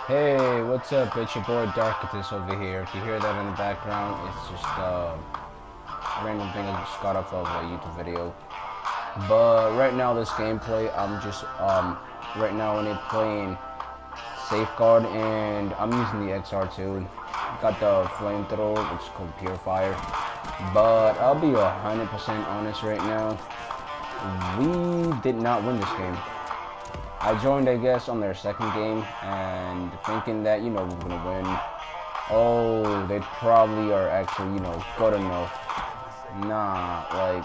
Hey, what's up? It's your boy Darkatous over here. If you hear that in the background, it's just a random thing I just got off of a YouTube video. But right now, this gameplay, I'm just right now when they're playing Safeguard, and I'm using the XR2. Got the flamethrower, which is called Purifier. But I'll be 100% honest right now. We did not win this game. I joined, I guess, on their second game, and thinking that, we're gonna win. Oh, they probably are actually, good enough. Nah, like,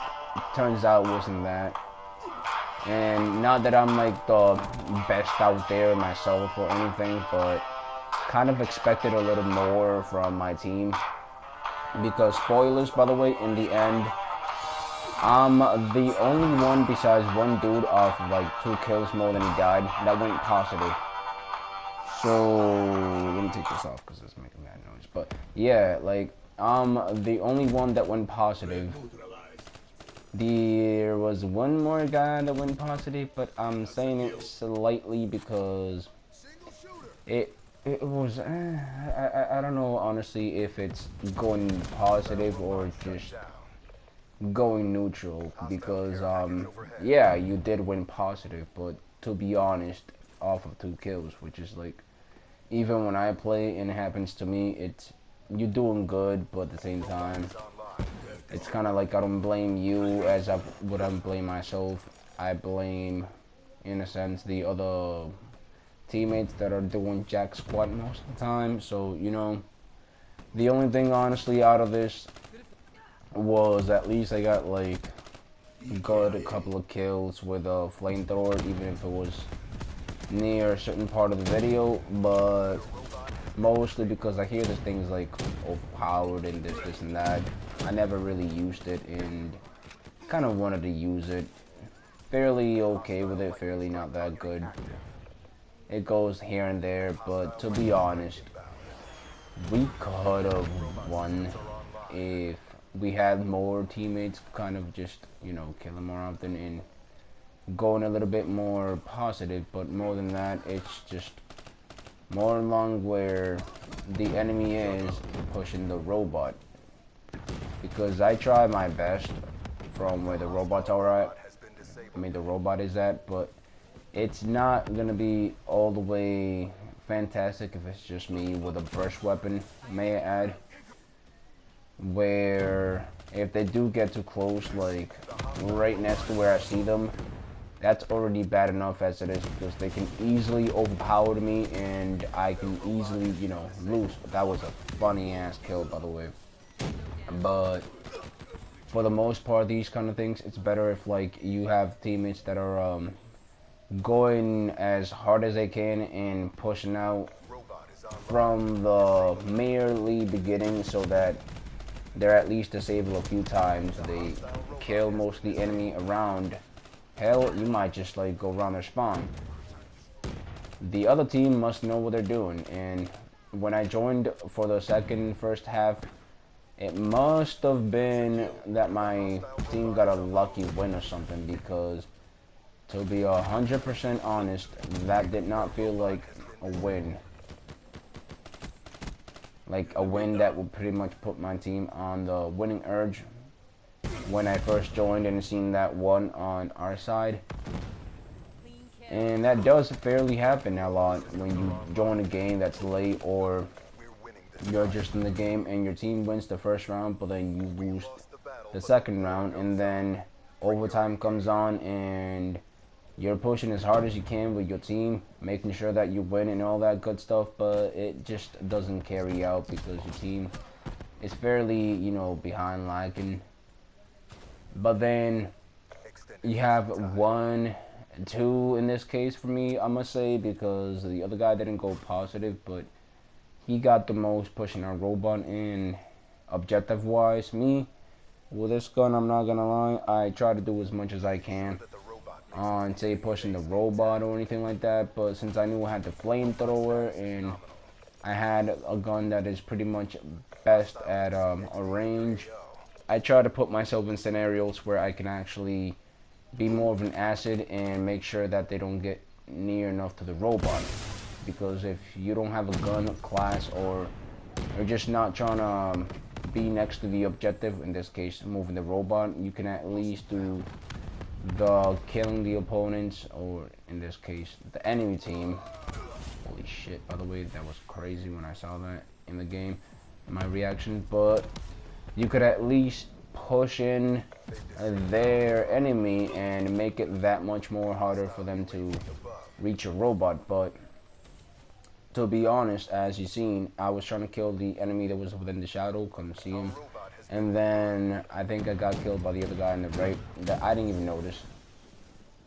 turns out it wasn't that. And not that I'm, like, the best out there myself or anything, but kind of expected a little more from my team. Because, spoilers, by the way, in the end, I'm the only one besides one dude off of like 2 kills more than he died that went positive. So let me take this off because it's making that noise. But yeah, like I'm the only one that went positive. There was one more guy that went positive, but I'm saying it slightly because it was I don't know honestly if it's going positive or just going neutral because yeah, you did win positive, but to be honest, off of 2 kills, which is like, even when I play and it happens to me, it's you're doing good, but at the same time it's kind of like I don't blame you as I would blame myself. I blame, in a sense, the other teammates that are doing jack squat most of the time. So the only thing honestly out of this was at least I got like got a couple of kills with a flamethrower, even if it was near a certain part of the video, but mostly because I hear this thing's like overpowered and this and that. I never really used it and kind of wanted to use it. Fairly okay with it, fairly not that good. It goes here and there, but to be honest, we could have won if we had more teammates kind of just, killing more often and going a little bit more positive. But more than that, it's just more along where the enemy is pushing the robot. Because I try my best from where the robots are at. The robot is at, but it's not gonna be all the way fantastic if it's just me with a burst weapon, may I add. Where if they do get too close, like right next to where I see them, that's already bad enough as it is because they can easily overpower me and I can easily, lose. That was a funny ass kill, by the way. But for the most part, these kind of things, it's better if like you have teammates that are going as hard as they can and pushing out from the merely beginning so that they're at least disabled a few times. They kill most of the enemy around. Hell, you might just like go around their spawn. The other team must know what they're doing, and when I joined for the first half, it must have been that my team got a lucky win or something, because to be 100% honest, that did not feel like a win. Like a win that would pretty much put my team on the winning urge when I first joined and seen that one on our side. And that does fairly happen a lot when you join a game that's late, or you're just in the game and your team wins the first round but then you lose the second round, and then overtime comes on and you're pushing as hard as you can with your team, making sure that you win and all that good stuff, but it just doesn't carry out because your team is fairly, behind lagging. But then you have 1, 2 in this case for me, I must say, because the other guy didn't go positive, but he got the most pushing our robot in objective wise. Me, with this gun, I'm not gonna lie, I try to do as much as I can on, say, pushing the robot or anything like that, but since I knew I had the flamethrower and I had a gun that is pretty much best at a range, I try to put myself in scenarios where I can actually be more of an acid and make sure that they don't get near enough to the robot. because if you don't have a gun class, or you're just not trying to be next to the objective, in this case moving the robot, you can at least do the killing the opponents, or in this case the enemy team. Holy shit, by the way, that was crazy when I saw that in the game, my reaction. But you could at least push in their enemy and make it that much more harder for them to reach a robot. But to be honest, as you seen, I was trying to kill the enemy that was within the shadow, couldn't see him, and then I think I got killed by the other guy in the right that I didn't even notice.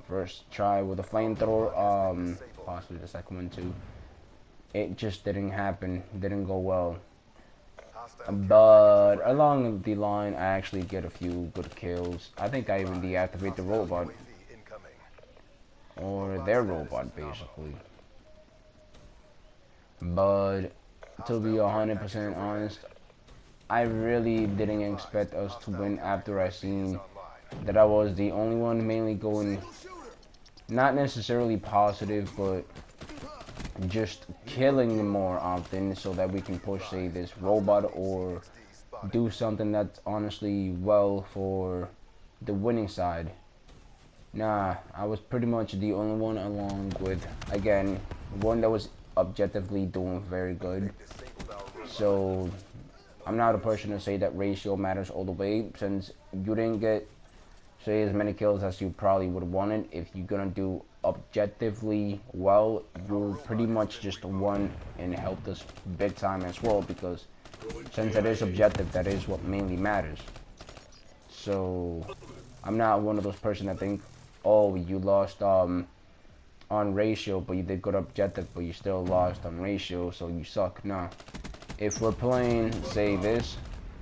First try with a flamethrower, possibly the second one too, it just didn't happen, didn't go well. But along the line, I actually get a few good kills. I think I even deactivate the robot, or their robot basically. But to be 100% honest, I really didn't expect us to win after I seen that I was the only one mainly going, not necessarily positive, but just killing them more often so that we can push, say, this robot, or do something that's honestly well for the winning side. Nah, I was pretty much the only one, along with, again, one that was objectively doing very good. So I'm not a person to say that ratio matters all the way, since you didn't get, say, as many kills as you probably would have wanted. If you're gonna do objectively well, you pretty much just won and helped us big time as well, because since it is objective, that is what mainly matters. So I'm not one of those person that think, oh, you lost on ratio, but you did good objective, but you still lost on ratio, so you suck. Nah, if we're playing, say, this,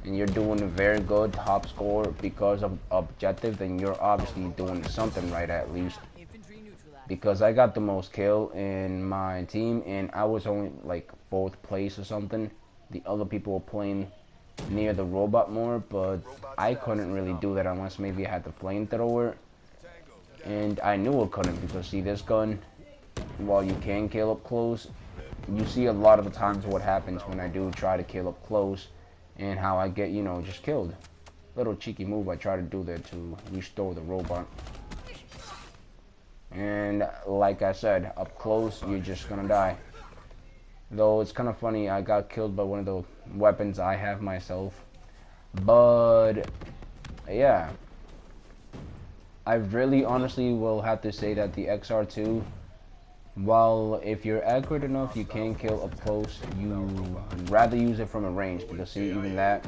and you're doing a very good top score because of objective, then you're obviously doing something right, at least. Because I got the most kill in my team, and I was only like 4th place or something. The other people were playing near the robot more, but I couldn't really do that unless maybe I had the flamethrower. And I knew I couldn't, because see, this gun, while you can kill up close, you see a lot of the times what happens when I do try to kill up close, and how I get, you know, just killed. Little cheeky move I try to do there to restore the robot. And like I said, up close, you're just gonna die. Though it's kind of funny, I got killed by one of the weapons I have myself. But yeah, I really honestly will have to say that the XR2, while if you're accurate enough, you can kill up close, you rather use it from a range, because see, even that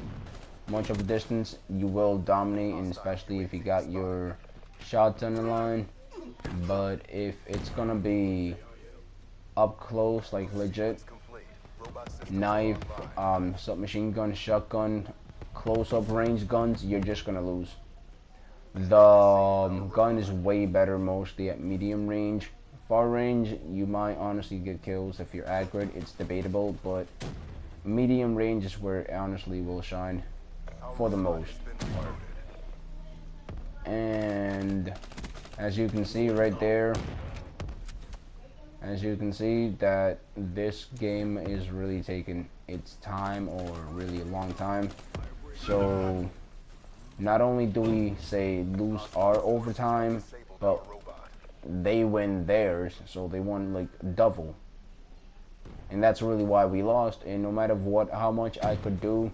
much of a distance, you will dominate, and especially if you got your shots on the line. But if it's gonna be up close, like legit knife, submachine gun, shotgun, close-up range guns, you're just gonna lose. The gun is way better mostly at medium range. Far range, you might honestly get kills if you're accurate. It's debatable, but medium range is where it honestly will shine for the most. And as you can see right there, as you can see that this game is really taking its time, or really a long time. So not only do we, say, lose our overtime, but they win theirs, so they won like double. And that's really why we lost. And no matter what, how much I could do,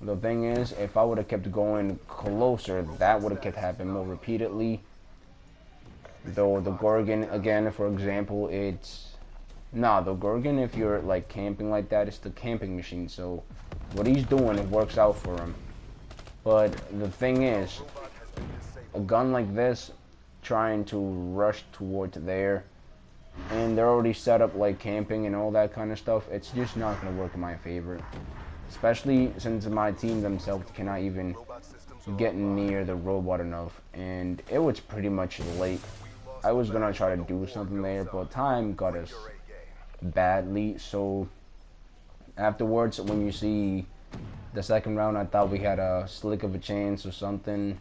the thing is, if I would have kept going closer, that would have kept happening more repeatedly. Though the Gorgon, again, for example, it's the Gorgon, if you're like camping like that, it's the camping machine, so what he's doing, it works out for him. But the thing is, a gun like this, trying to rush towards there, and they're already set up like camping and all that kind of stuff, it's just not going to work in my favor. Especially since my team themselves cannot even get near the robot enough, and it was pretty much late. I was going to try to do something there, but time got us badly. So afterwards, when you see the second round, I thought we had a slick of a chance or something,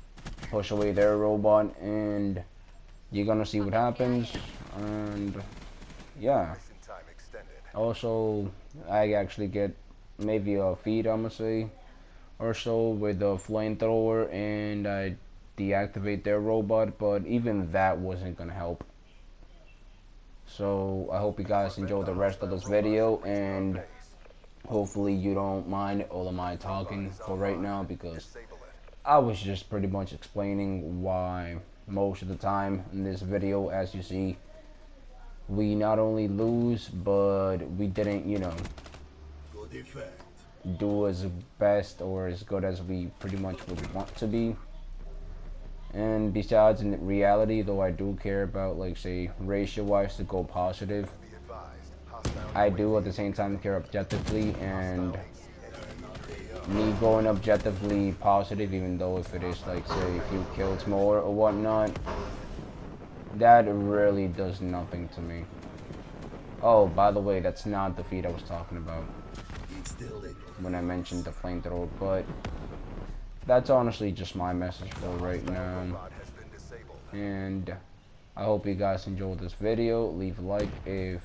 push away their robot, and you're gonna see what happens. And yeah, Also, I actually get maybe a feed, I'm gonna say, or so with the flamethrower, and I deactivate their robot, but even that wasn't gonna help. So I hope you guys enjoy the rest of this video, and hopefully you don't mind all of my talking for right now, because I was just pretty much explaining why most of the time in this video, as you see, we not only lose, but we didn't, do as best or as good as we pretty much would want to be. And besides, in reality, though I do care about, like, say, ratio-wise to go positive, I do at the same time care objectively, and me going objectively positive, even though if it is, like, say, a few kills more or whatnot, that really does nothing to me. Oh, by the way, that's not the feed I was talking about when I mentioned the flamethrower, but that's honestly just my message for right now. And I hope you guys enjoyed this video. Leave a like if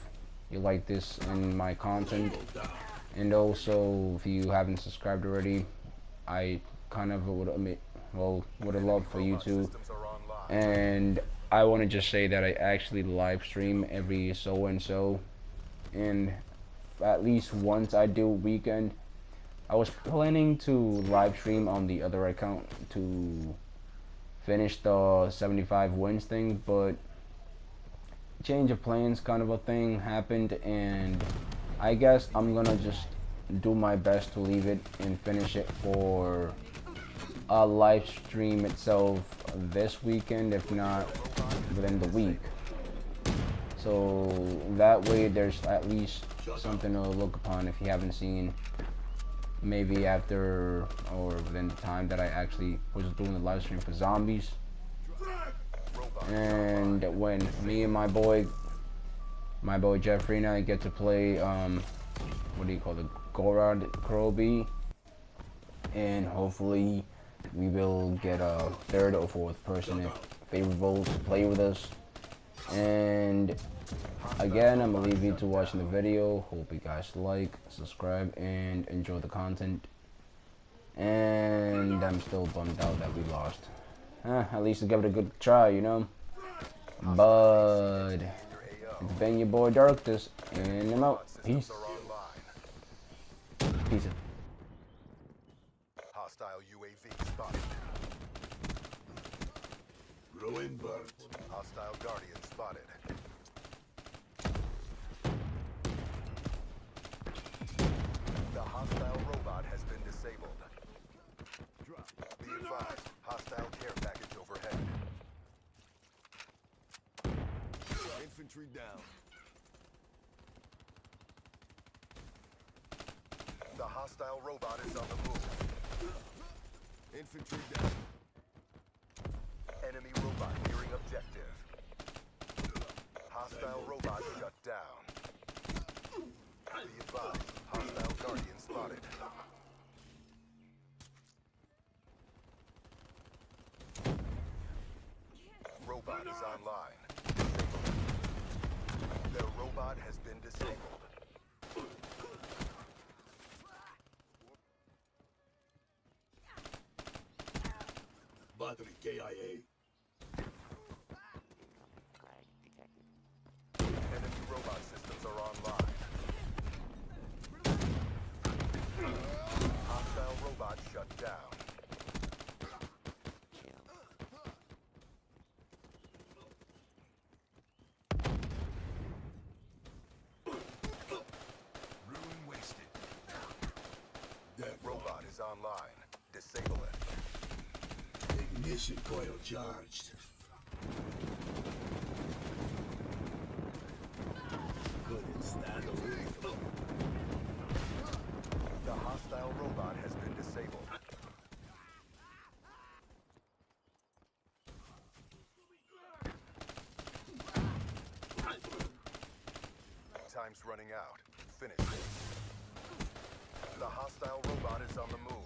you like this and my content. And also, if you haven't subscribed already, I kind of would have loved for you to. And I want to just say that I actually live stream every so and so, and at least once I do weekend. I was planning to live stream on the other account to finish the 75 wins thing, but change of plans kind of a thing happened, and I guess I'm gonna just do my best to leave it and finish it for a live stream itself this weekend, if not within the week. So that way there's at least something to look upon if you haven't seen, maybe after or within the time that I actually was doing the live stream for zombies. And when me and my boy Jeffrey and I get to play what do you call it, Gorod Kroby, and hopefully we will get a third or fourth person if favorable to play with us. And again, I'm gonna leave you to watching the video. Hope you guys like, subscribe, and enjoy the content. And I'm still bummed out that we lost. At least I give it a good try, But it's been your boy Darkatous, and I'm out. Peace. Peace. Hostile UAV spotted. Growing bird. Hostile Guardian spotted. The hostile robot has been disabled. Be advised, hostile care package overhead. Infantry down. The hostile robot is on the move. Infantry down. Enemy robot nearing objective. Hostile robot shut down. Be advised, hostile Guardian spotted. Robot is online. The robot has been disabled. Battery KIA. Enemy robot systems are online. Hostile robot shut down. Ruin wasted. That robot is online. Disable it. Ignition coil charged. Couldn't stand it. The hostile robot has been disabled. Time's running out. Finish it. The hostile robot is on the move.